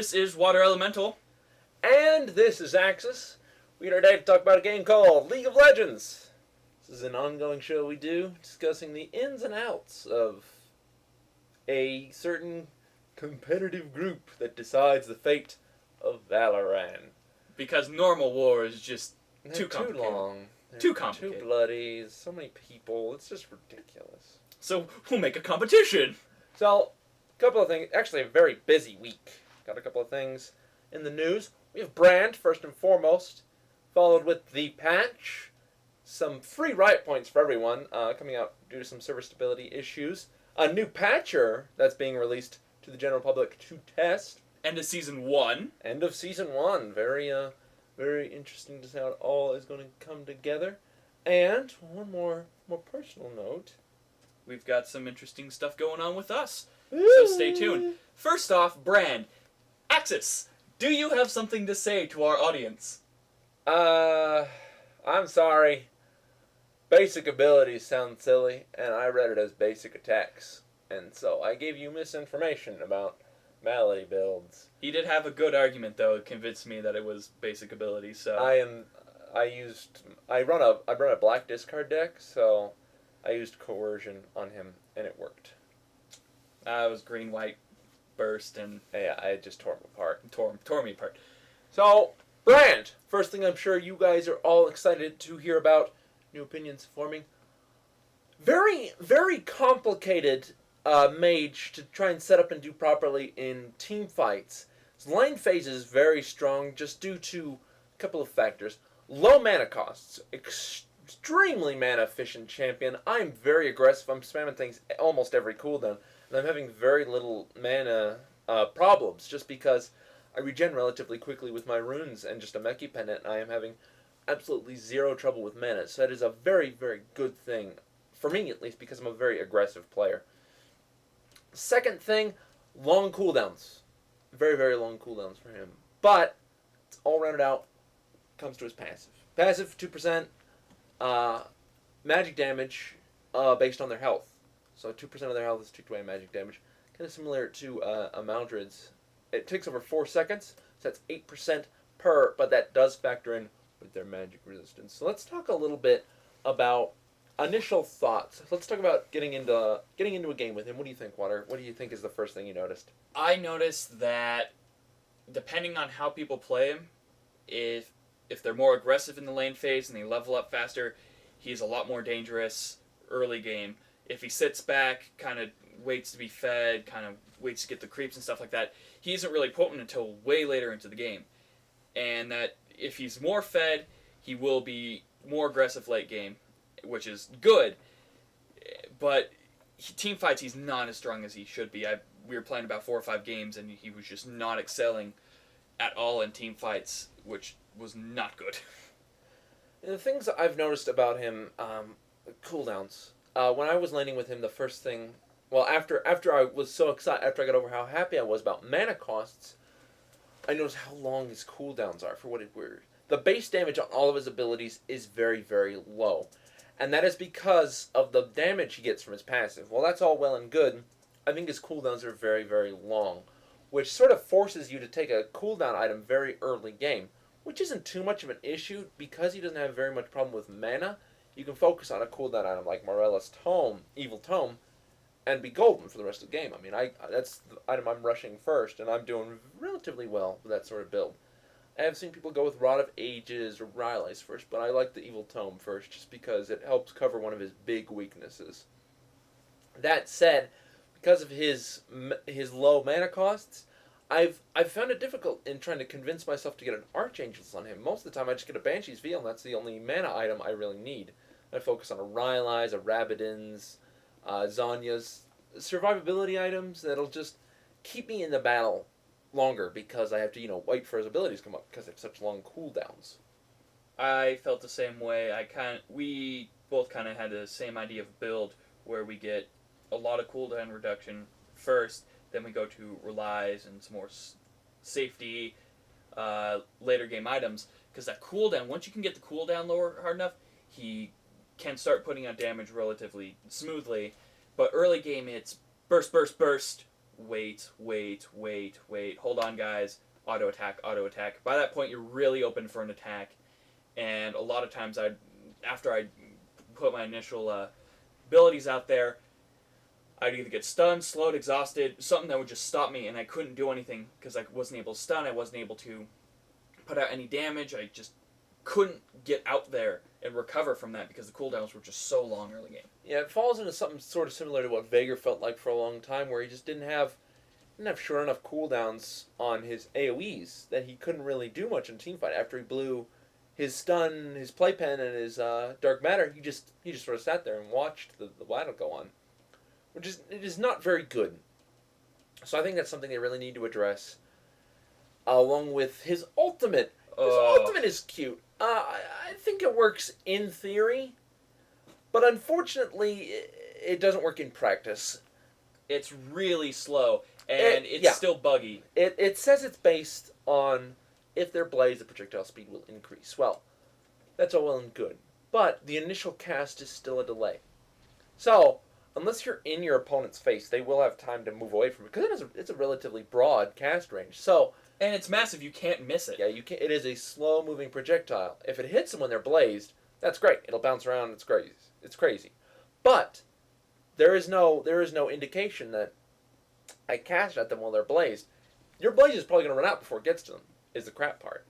This is Water Elemental. And this is Axis. We're here today to talk about a game called League of Legends. This is an ongoing show we do, discussing the ins and outs of a certain competitive group that decides the fate of Valorant. Because normal war is just too complicated. Too long. Too complicated. Too bloody. So many people. It's just ridiculous. So we'll make a competition. So, a couple of things. Actually, a very busy week. Got a couple of things in the news. We have Brand, first and foremost, followed with the patch. Some free riot points for everyone coming out due to some server stability issues. A new patcher that's being released to the general public to test. End of Season 1. End of Season 1. Very interesting to see how it all is going to come together. And one more personal note. We've got some interesting stuff going on with us. So stay tuned. First off, Brand. Axis, do you have something to say to our audience? I'm sorry. Basic abilities sound silly, and I read it as basic attacks. And so I gave you misinformation about Malady builds. He did have a good argument, though. It convinced me that it was basic ability, so... I run a black discard deck, so I used coercion on him, and it worked. It was green-white burst, and... Yeah, I just tore him apart. Tore me apart. So, Brand! First thing I'm sure you guys are all excited to hear about. New opinions forming. Very, very complicated mage to try and set up and do properly in team fights. His lane phase is very strong just due to a couple of factors. Low mana costs. Extremely mana efficient champion. I'm very aggressive. I'm spamming things almost every cooldown. And I'm having very little mana problems just because I regen relatively quickly with my runes and just a Meki pendant. I am having absolutely zero trouble with mana. So that is a very, very good thing. For me, at least, because I'm a very aggressive player. Second thing, long cooldowns. Very, very long cooldowns for him. But, it's all rounded out. Comes to his passive. Passive, 2%. Magic damage based on their health. So 2% of their health is taken away magic damage. Kind of similar to a Maldred's. It takes over 4 seconds. So that's 8% per, but that does factor in with their magic resistance. So let's talk a little bit about initial thoughts. Let's talk about getting into a game with him. What do you think, Water? What do you think is the first thing you noticed? I noticed that depending on how people play him, if they're more aggressive in the lane phase and they level up faster, he's a lot more dangerous early game. If he sits back, kind of waits to be fed, kind of waits to get the creeps and stuff like that, he isn't really potent until way later into the game. And that if he's more fed, he will be more aggressive late game, which is good. But team fights, he's not as strong as he should be. We were playing about 4 or 5 games, and he was just not excelling at all in team fights, which was not good. And the things that I've noticed about him, cooldowns. When I was laning with him, the first thing, well, after I was so excited, after I got over how happy I was about mana costs, I noticed how long his cooldowns are for what it were. The base damage on all of his abilities is very, very low. And that is because of the damage he gets from his passive. Well, that's all well and good. I think his cooldowns are very, very long, which sort of forces you to take a cooldown item very early game, which isn't too much of an issue because he doesn't have very much problem with mana. You can focus on a cooldown item like Morella's Tome, Evil Tome, and be golden for the rest of the game. I mean, that's the item I'm rushing first, and I'm doing relatively well with that sort of build. I have seen people go with Rod of Ages or Rylai's first, but I like the Evil Tome first just because it helps cover one of his big weaknesses. That said, because of his low mana costs, I've found it difficult in trying to convince myself to get an Archangel's on him. Most of the time I just get a Banshee's Veil, and that's the only mana item I really need. I focus on a Rylai's, a Rabadon's, Zonya's, survivability items that'll just keep me in the battle longer because I have to, wait for his abilities to come up because they have such long cooldowns. I felt the same way. We both kind of had the same idea of build where we get a lot of cooldown reduction first, then we go to relies and some more safety later game items because that cooldown, once you can get the cooldown lower hard enough, he can start putting out damage relatively smoothly. But early game, it's burst, burst, burst, wait. Hold on, guys. Auto attack. By that point, you're really open for an attack. And a lot of times, after I put my initial abilities out there, I'd either get stunned, slowed, exhausted, something that would just stop me, and I couldn't do anything because I wasn't able to stun, I wasn't able to put out any damage, I just couldn't get out there and recover from that because the cooldowns were just so long early game. Yeah, it falls into something sort of similar to what Vager felt like for a long time, where he just didn't have short enough cooldowns on his AoEs that he couldn't really do much in a team fight. After he blew his stun, his playpen, and his dark matter, he just sort of sat there and watched the battle go on, it is not very good. So I think that's something they really need to address, along with his ultimate. His ultimate is cute. I think it works in theory, but unfortunately, it doesn't work in practice. It's really slow, and it's still buggy. It says it's based on if they're blazed, the projectile speed will increase. Well, that's all well and good, but the initial cast is still a delay. So, unless you're in your opponent's face, they will have time to move away from it, because it's a relatively broad cast range. So, and it's massive, you can't miss it. Yeah, you can't. It is a slow-moving projectile. If it hits them when they're blazed, that's great. It'll bounce around, it's crazy. It's crazy. But there is no indication that I cast at them while they're blazed. Your blaze is probably going to run out before it gets to them, is the crap part.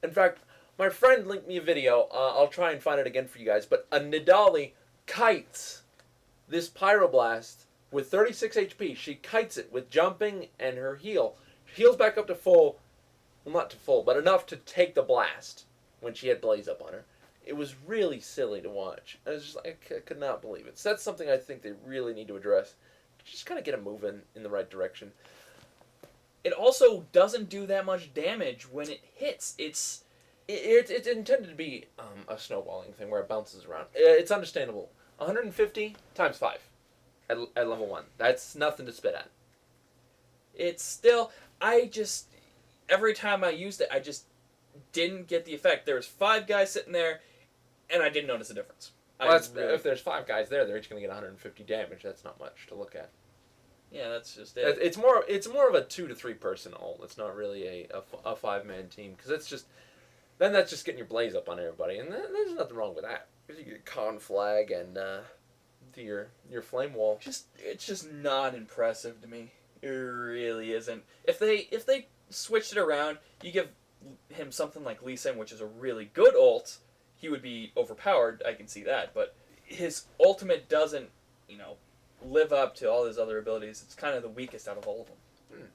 In fact, my friend linked me a video. I'll try and find it again for you guys. But a Nidali kites this Pyroblast with 36 HP. She kites it with jumping and her heal. Heals back up to full. Well, not to full, but enough to take the blast when she had Blaze up on her. It was really silly to watch. I was just like, I could not believe it. So that's something I think they really need to address. Just kind of get them moving in the right direction. It also doesn't do that much damage when it hits. It's intended to be a snowballing thing where it bounces around. It's understandable. 150 times 5 at level 1. That's nothing to spit at. It's still... every time I used it, I just didn't get the effect. There was 5 guys sitting there, and I didn't notice a difference. Well, if there's 5 guys there, they're each going to get 150 damage. That's not much to look at. Yeah, that's just it. It's more of a 2 to 3 person ult. It's not really a 5-man team, because it's just... Then that's just getting your blaze up on everybody, and there's nothing wrong with that. Because you get con flag and your flame wall. It's just not impressive to me. It really isn't. If they switched it around, you give him something like Lee Sin, which is a really good ult, he would be overpowered. I can see that, but his ultimate doesn't, live up to all his other abilities. It's kind of the weakest out of all of them.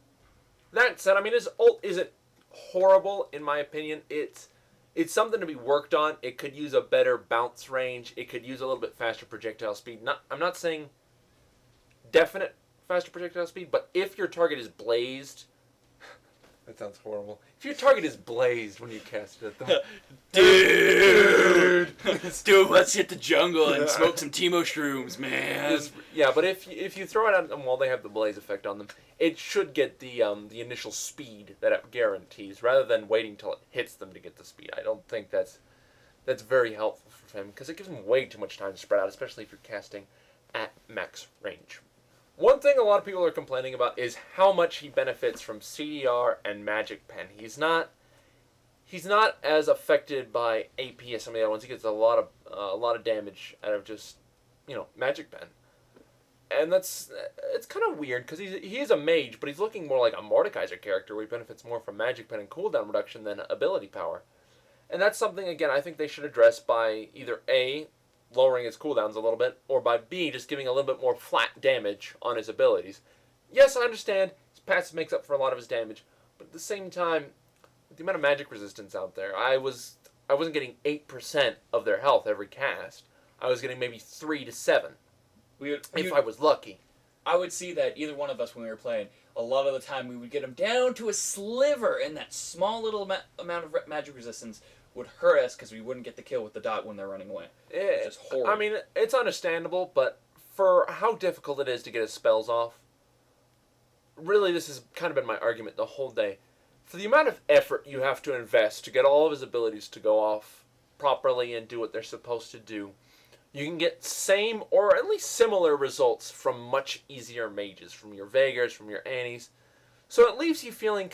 That said, I mean, his ult isn't horrible in my opinion. It's something to be worked on. It could use a better bounce range. It could use a little bit faster projectile speed. I'm not saying definite faster projectile speed, but if your target is blazed... That sounds horrible. If your target is blazed when you cast it at them... Dude, let's hit the jungle and smoke some Teemo shrooms, man. Yeah, but if you throw it at them while they have the blaze effect on them, it should get the initial speed that it guarantees, rather than waiting till it hits them to get the speed. I don't think that's very helpful for him, because it gives him way too much time to spread out, especially if you're casting at max range. One thing a lot of people are complaining about is how much he benefits from CDR and Magic Pen. He's not as affected by AP as some of the other ones. He gets a lot of damage out of just Magic Pen, and it's kind of weird because he is a mage, but he's looking more like a Mordekaiser character where he benefits more from Magic Pen and cooldown reduction than ability power, and that's something again I think they should address by either A, lowering his cooldowns a little bit, or by B, just giving a little bit more flat damage on his abilities. Yes, I understand his passive makes up for a lot of his damage, but at the same time, the amount of magic resistance out there, I wasn't getting 8% of their health every cast. I was getting maybe 3 to 7, if I was lucky. I would see that either one of us when we were playing. A lot of the time, we would get them down to a sliver, and that small little amount of magic resistance would hurt us because we wouldn't get the kill with the dot when they're running away. It's just horrible. I mean, it's understandable, but for how difficult it is to get his spells off, really this has kind of been my argument the whole day. For the amount of effort you have to invest to get all of his abilities to go off properly and do what they're supposed to do, you can get same or at least similar results from much easier mages, from your Vegas, from your Annies. So it leaves you feeling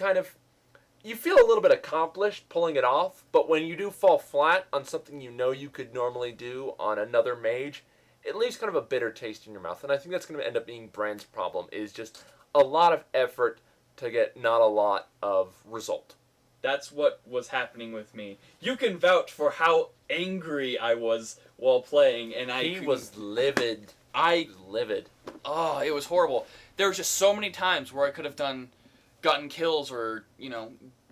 you feel a little bit accomplished pulling it off, but when you do fall flat on something you know you could normally do on another mage, it leaves kind of a bitter taste in your mouth. And I think that's going to end up being Brand's problem, is just a lot of effort to get not a lot of result. That's what was happening with me. You can vouch for how angry I was while playing, and He was livid. Livid. Oh, it was horrible. There were just so many times where I could have gotten kills or,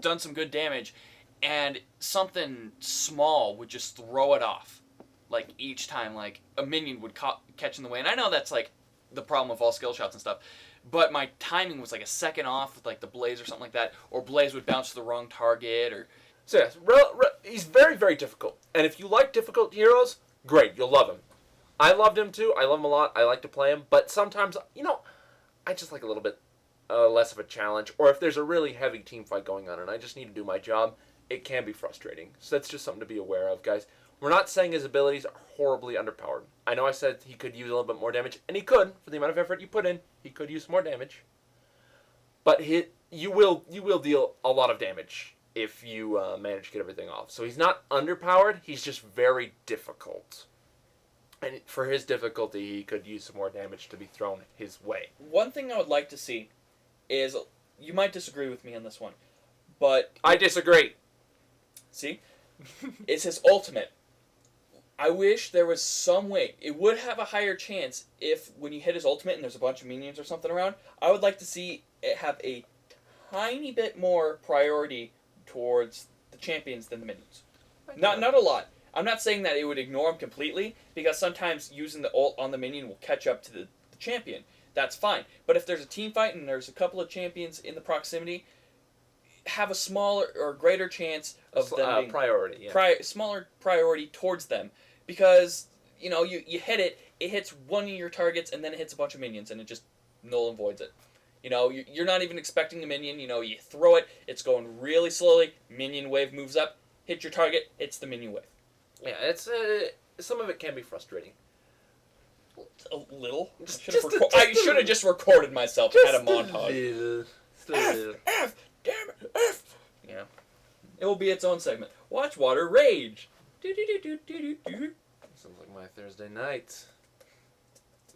done some good damage, and something small would just throw it off. Like, each time, like, a minion would catch in the way. And I know that's, like, the problem with all skill shots and stuff, but my timing was, like, a second off with, like, the Blaze or something like that, or Blaze would bounce to the wrong target, or... So, yes, he's very, very difficult. And if you like difficult heroes, great, you'll love him. I loved him, too. I love him a lot. I like to play him. But sometimes, I just like a little bit less of a challenge. Or if there's a really heavy team fight going on and I just need to do my job, it can be frustrating. So that's just something to be aware of, guys. We're not saying his abilities are horribly underpowered. I know I said he could use a little bit more damage, and he could. For the amount of effort you put in, he could use more damage. But you will deal a lot of damage if you manage to get everything off. So he's not underpowered, he's just very difficult. And for his difficulty, he could use some more damage to be thrown his way. One thing I would like to see is, you might disagree with me on this one, but... I disagree. See? It's his ultimate. I wish there was some way. It would have a higher chance if, when you hit his ultimate and there's a bunch of minions or something around, I would like to see it have a tiny bit more priority towards the champions than the minions. Not a lot. I'm not saying that it would ignore them completely, because sometimes using the ult on the minion will catch up to the champion. That's fine. But if there's a team fight and there's a couple of champions in the proximity, have a smaller or greater chance of them being... Priority, yeah. Smaller priority towards them. Because, you hit it, it hits one of your targets, and then it hits a bunch of minions, and it just null and voids it. You're not even expecting a minion, you throw it, it's going really slowly, minion wave moves up, hit your target, hits the minion wave. Yeah, it's some of it can be frustrating. A little. I should have just recorded myself and had a montage. F, damn it, F. Yeah. It will be its own segment. Watch Water Rage. Sounds like my Thursday night.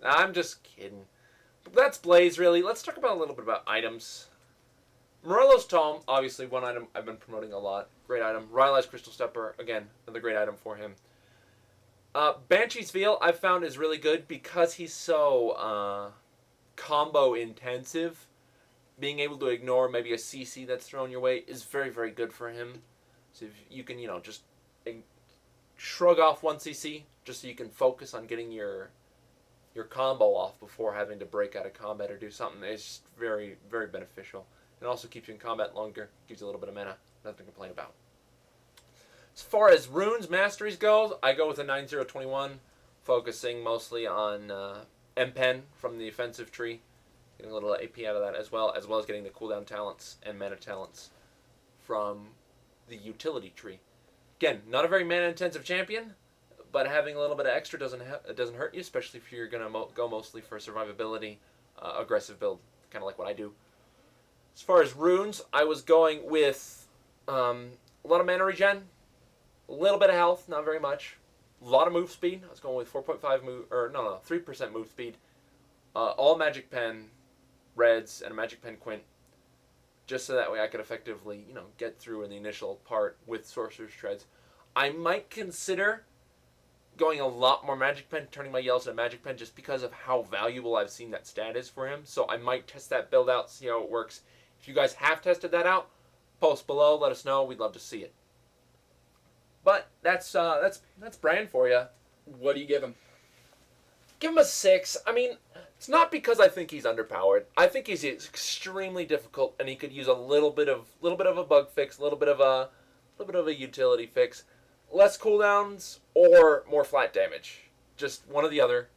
I'm just kidding. But that's Blaze, really. Let's talk about a little bit about items. Morello's Tome, obviously one item I've been promoting a lot. Great item. Rylai's Crystal Stepper, again, another great item for him. Banshee's Veil, I've found, is really good because he's so combo intensive. Being able to ignore maybe a CC that's thrown your way is very, very good for him. So if you can, just shrug off one CC just so you can focus on getting your combo off before having to break out of combat or do something. It's very, very beneficial. It also keeps you in combat longer, gives you a little bit of mana. Nothing to complain about. As far as runes masteries goes, I go with a 9021, focusing mostly on M-Pen from the offensive tree, getting a little AP out of that as well as getting the cooldown talents and mana talents from the utility tree. Again, not a very mana-intensive champion, but having a little bit of extra doesn't hurt you, especially if you're going to go mostly for survivability, aggressive build, kind of like what I do. As far as runes, I was going with a lot of mana regen, a little bit of health, not very much, a lot of move speed. I was going with 3% move speed, all Magic Pen Reds and a Magic Pen Quint, just so that way I could effectively, get through in the initial part with Sorcerer's Treads. I might consider going a lot more Magic Pen, turning my yells into Magic Pen, just because of how valuable I've seen that stat is for him. So I might test that build out, see how it works. If you guys have tested that out, post below, let us know. We'd love to see it. But that's Brand for you. What do you give him? Give him a 6. I mean, it's not because I think he's underpowered. I think he's extremely difficult, and he could use a little bit of a bug fix, a little bit of a utility fix, less cooldowns or more flat damage. Just one or the other.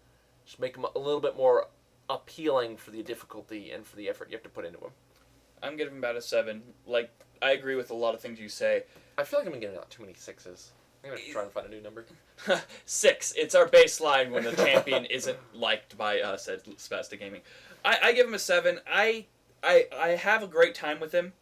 Just make him a little bit more appealing for the difficulty and for the effort you have to put into him. I'm giving him about a 7. Like, I agree with a lot of things you say. I feel like I've been getting out too many 6s. I'm going to try and find a new number. 6. It's our baseline when the champion isn't liked by us at Spaztic Gaming. I give him a 7. I have a great time with him.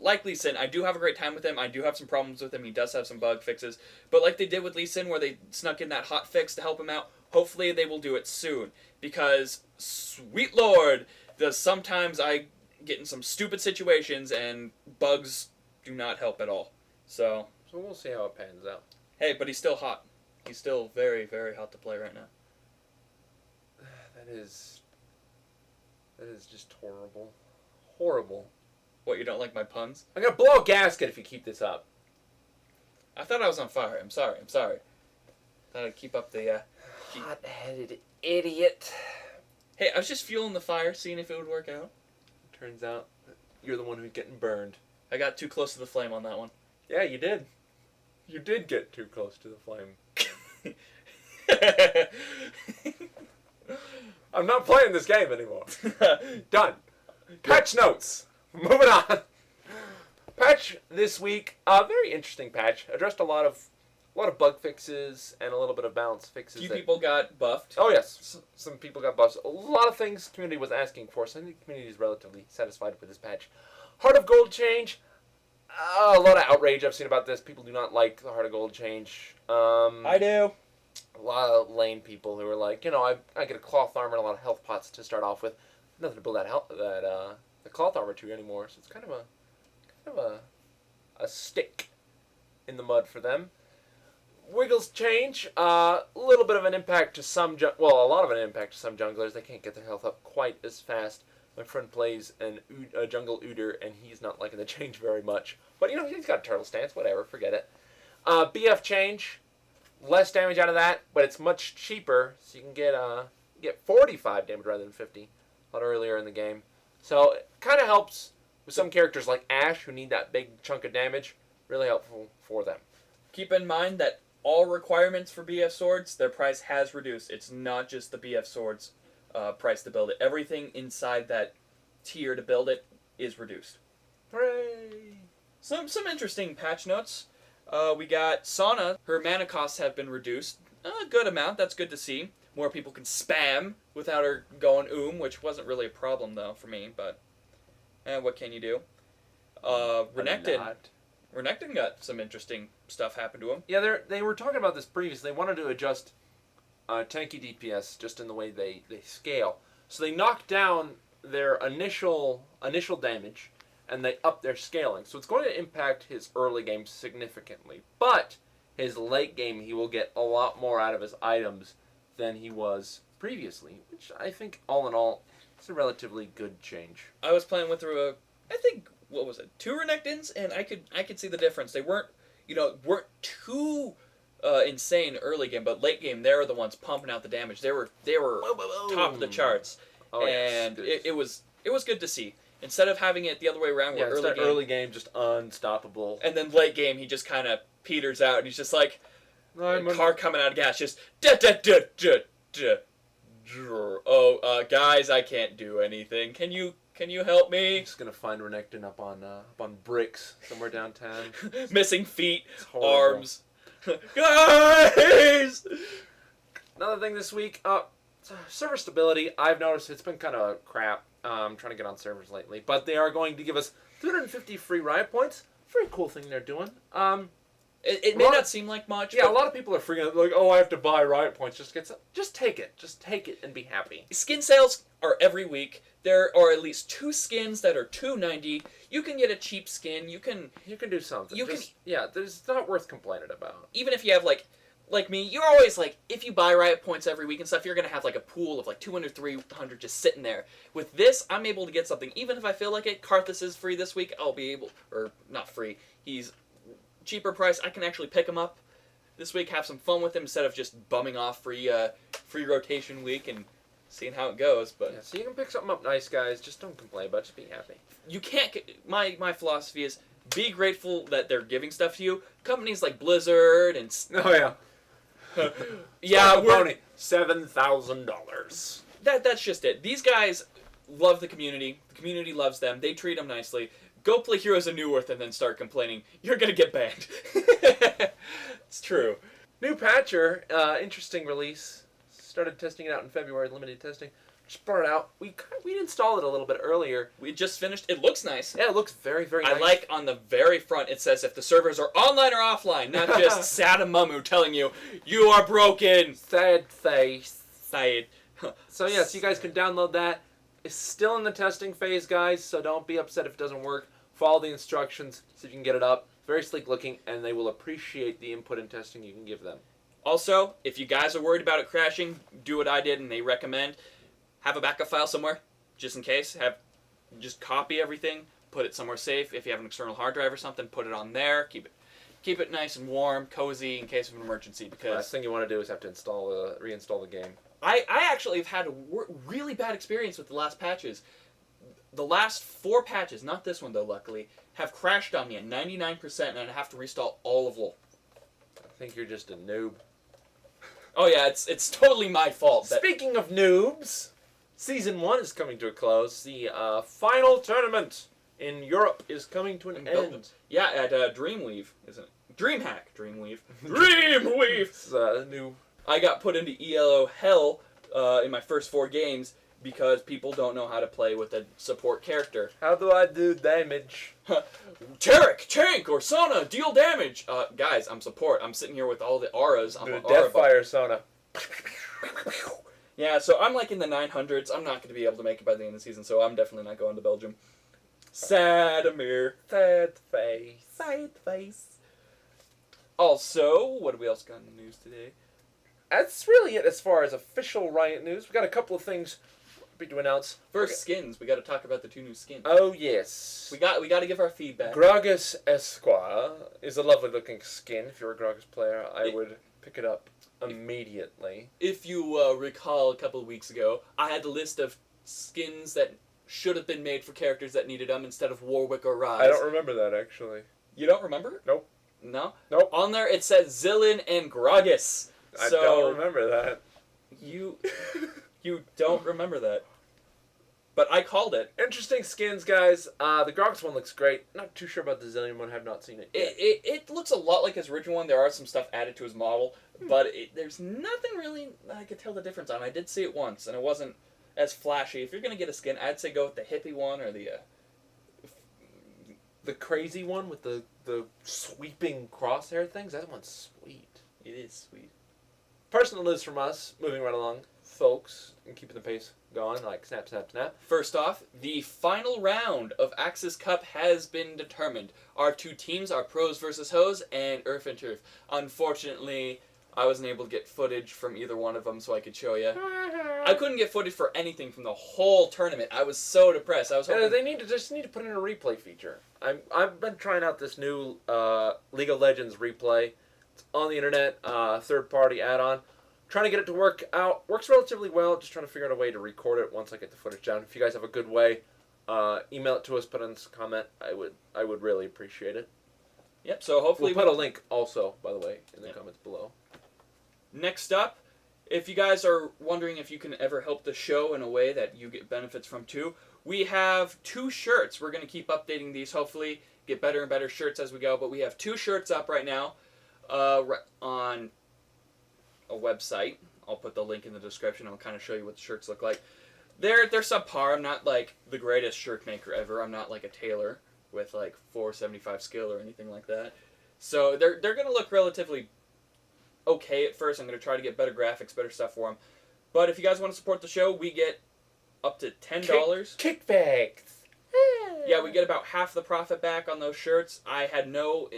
Like Lee Sin, I do have a great time with him. I do have some problems with him. He does have some bug fixes. But like they did with Lee Sin, where they snuck in that hot fix to help him out, hopefully they will do it soon. Because, sweet lord, sometimes I get in some stupid situations and bugs do not help at all. So we'll see how it pans out. Hey, but he's still hot. He's still very, very hot to play right now. That is just horrible. Horrible. What, you don't like my puns? I'm going to blow a gasket if you keep this up. I thought I was on fire. I'm sorry. Thought I'd keep up the... Hot-headed idiot. Hey, I was just fueling the fire, seeing if it would work out. Turns out you're the one who's getting burned. I got too close to the flame on that one. Yeah, you did. You did get too close to the flame. I'm not playing this game anymore. Done. Patch notes. Moving on. Patch this week, a very interesting patch. Addressed a lot of bug fixes and a little bit of balance fixes. A few people got buffed. Oh yes, some people got buffs. A lot of things the community was asking for, so I think the community is relatively satisfied with this patch. Heart of Gold change. A lot of outrage I've seen about this. People do not like the Heart of Gold change. I do. A lot of lane people who are like, I get a cloth armor and a lot of health pots to start off with. Nothing to build the cloth armor to anymore. So it's kind of a stick in the mud for them. Wiggles change. A little bit of an impact to some, a lot of an impact to some junglers. They can't get their health up quite as fast. My friend plays a jungle Udyr, and he's not liking the change very much. But, he's got a turtle stance, whatever, forget it. BF change, less damage out of that, but it's much cheaper, so you can get 45 damage rather than 50 a lot earlier in the game. So it kind of helps with some characters like Ashe, who need that big chunk of damage. Really helpful for them. Keep in mind that all requirements for BF swords, their price has reduced. It's not just the BF swords price to build it. Everything inside that tier to build it is reduced. Hooray! Some interesting patch notes. We got Sauna. Her mana costs have been reduced a good amount. That's good to see. More people can spam without her going which wasn't really a problem though for me. But what can you do? Renekton got some interesting stuff happen to him. Yeah, they were talking about this previously. They wanted to adjust tanky DPS just in the way they scale. So they knocked down their initial damage, and they upped their scaling. So it's going to impact his early game significantly. But his late game, he will get a lot more out of his items than he was previously, which I think, all in all, is a relatively good change. I was playing with I think, what was it, 2 Renektons, and I could see the difference. They weren't too insane early game, but late game, they were the ones pumping out the damage. They were top of the charts, and yes, it was good to see. Instead of having it the other way around, where early game just unstoppable, and then late game he just kind of peters out, and he's just like car coming out of gas, just da da da da da. Oh, guys, I can't do anything. Can you help me? I'm just gonna find Renekton up on bricks somewhere downtown. Missing feet, arms. Guys! Another thing this week, server stability. I've noticed it's been kind of crap. I'm trying to get on servers lately, but they are going to give us 350 free riot points. Very cool thing they're doing. It may not seem like much. Yeah, a lot of people are freaking out, like, oh, I have to buy riot points just to get some. Just take it. Just take it and be happy. Skin sales are every week. There are at least 2 skins that are $2.90. You can get a cheap skin. You can do something. Yeah, it's not worth complaining about. Even if you have like me, you're always like, if you buy riot points every week and stuff, you're gonna have like a pool of like 200, 300 just sitting there. With this, I'm able to get something. Even if I feel like it, Karthus is free this week. I'll be able, or not free. He's cheaper price. I can actually pick him up this week, have some fun with him instead of just bumming off free rotation week and seeing how it goes. But yeah, so you can pick something up nice, guys. Just don't complain, but just be happy. You can't. My philosophy is be grateful that they're giving stuff to you. Companies like Blizzard and yeah, we're $7,000. That's just it. These guys love the community. The community loves them. They treat them nicely. Go play Heroes of New Earth and then start complaining. You're gonna get banned. It's true. New patcher, interesting release. Started testing it out in February, limited testing. Just brought it out. We installed it a little bit earlier. We just finished. It looks nice. Yeah, it looks very, very nice. I like on the very front it says if the servers are online or offline, not just Sadamumu telling you, you are broken. Sad face. Sad. So yes, you guys can download that. It's still in the testing phase, guys, so don't be upset if it doesn't work. Follow the instructions so you can get it up. Very sleek looking, and they will appreciate the input and testing you can give them. Also, if you guys are worried about it crashing, do what I did and they recommend. Have a backup file somewhere, just in case. Just copy everything, put it somewhere safe. If you have an external hard drive or something, put it on there. Keep it nice and warm, cozy in case of an emergency. Because last thing you want to do is have to reinstall the game. I actually have had a really bad experience with the last patches. The last 4 patches, not this one though, luckily, have crashed on me at 99%, and I have to reinstall all of LoL. I think you're just a noob. Oh yeah, it's totally my fault. Speaking of noobs, Season 1 is coming to a close. The final tournament in Europe is coming to an end. Yeah, at Dreamweave, isn't it? DreamHack. Dreamweave. Dreamweave! It's new. I got put into ELO hell in my first 4 games because people don't know how to play with a support character. How do I do damage? Tarek, tank, or Sona, deal damage. Guys, I'm support. I'm sitting here with all the auras. I'm an aura Deathfire Sona. Yeah, so I'm like in the 900s. I'm not going to be able to make it by the end of the season, so I'm definitely not going to Belgium. Sadamir. Sad face. Sad face. Also, what do we else got in the news today? That's really it as far as official Riot news. We got a couple of things to announce. First, skins. We got to talk about the 2 new skins. Oh yes. We got to give our feedback. Gragas Esquire is a lovely looking skin. If you're a Gragas player, I would pick it up immediately. If you recall, a couple of weeks ago, I had a list of skins that should have been made for characters that needed them instead of Warwick or Rise. I don't remember that actually. You don't remember? Nope. No? Nope. On there it says Zillin and Gragas. I don't remember that. You don't remember that. But I called it. Interesting skins, guys. The Gragas one looks great. Not too sure about the Zillion one. Have not seen it yet. It looks a lot like his original one. There are some stuff added to his model, but there's nothing really that I could tell the difference on. I did see it once, and it wasn't as flashy. If you're going to get a skin, I'd say go with the hippie one or the crazy one with the sweeping crosshair things. That one's sweet. It is sweet. Personal news from us, moving right along, folks, and keeping the pace going, like snap, snap, snap. First off, the final round of Axis Cup has been determined. Our 2 teams are Pros versus Hoes and Earth and Turf. Unfortunately, I wasn't able to get footage from either one of them so I could show you. I couldn't get footage for anything from the whole tournament. I was so depressed. I was hoping... They need to put in a replay feature. I've been trying out this new League of Legends replay. It's on the internet, third-party add-on. Trying to get it to work out. Works relatively well. Just trying to figure out a way to record it once I get the footage down. If you guys have a good way, email it to us. Put in a comment. I would really appreciate it. Yep. So hopefully we'll put a link also, by the way, in the comments below. Next up, if you guys are wondering if you can ever help the show in a way that you get benefits from too, we have 2 shirts. We're going to keep updating these. Hopefully, get better and better shirts as we go. But we have 2 shirts up right now. On a website. I'll put the link in the description. I'll kind of show you what the shirts look like. They're subpar. I'm not like the greatest shirt maker ever. I'm not like a tailor with like 475 skill or anything like that. So they're going to look relatively okay at first. I'm going to try to get better graphics, better stuff for them. But if you guys want to support the show, we get up to $10. Kickbacks. Yeah, we get about half the profit back on those shirts. I had no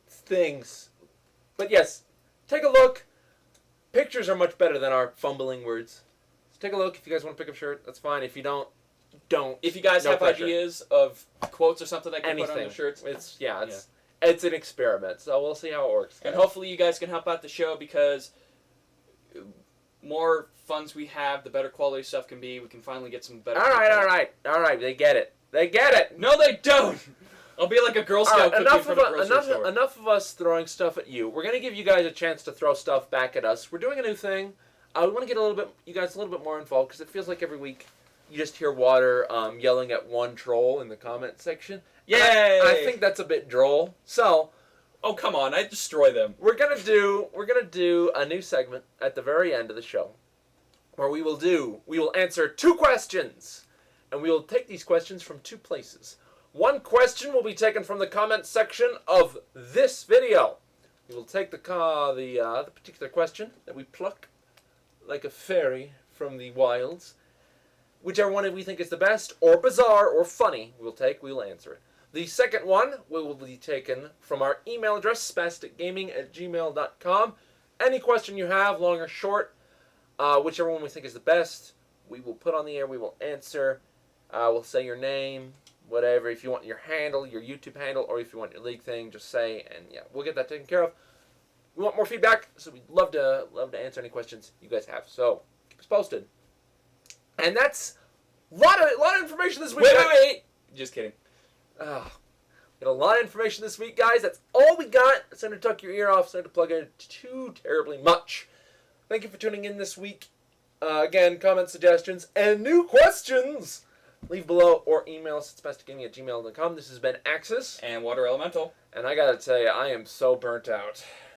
things. But yes, take a look. Pictures are much better than our fumbling words. So take a look. If you guys want to pick up a shirt, that's fine. If you don't. If you guys have pressure. Ideas of quotes or something that can put on the shirts. It's an experiment, so we'll see how it works. And hopefully you guys can help out the show because more funds we have, the better quality stuff can be. We can finally get some better... All right. They get it. No, they don't! I'll be like a Girl Scout cookie from a grocery store. Enough of us throwing stuff at you. We're going to give you guys a chance to throw stuff back at us. We're doing a new thing. We want to get you guys a little bit more involved because it feels like every week you just hear Water yelling at one troll in the comment section. Yay! I think that's a bit droll. So, oh come on, I destroy them. we're gonna do a new segment at the very end of the show, where we will answer 2 questions, and we will take these questions from 2 places. One question will be taken from the comment section of this video. We will take the particular question that we pluck like a fairy from the wilds. Whichever one we think is the best, or bizarre, or funny, we will answer it. The second one will be taken from our email address, spasticgaming@gmail.com. Any question you have, long or short, whichever one we think is the best, we will put on the air, we will answer. We'll say your name, whatever. If you want your handle, your YouTube handle, or if you want your league thing, just say, and yeah, we'll get that taken care of. We want more feedback, so we'd love to answer any questions you guys have. So keep us posted. And that's a lot of information this week. Wait! Just kidding. We got a lot of information this week, guys. That's all we got. It's time to tuck your ear off. It's time to plug in too terribly much. Thank you for tuning in this week. Again, comments, suggestions, and new questions, leave below or email us at spasticgaming@gmail.com. This has been Axis. And Water Elemental. And I gotta tell you, I am so burnt out.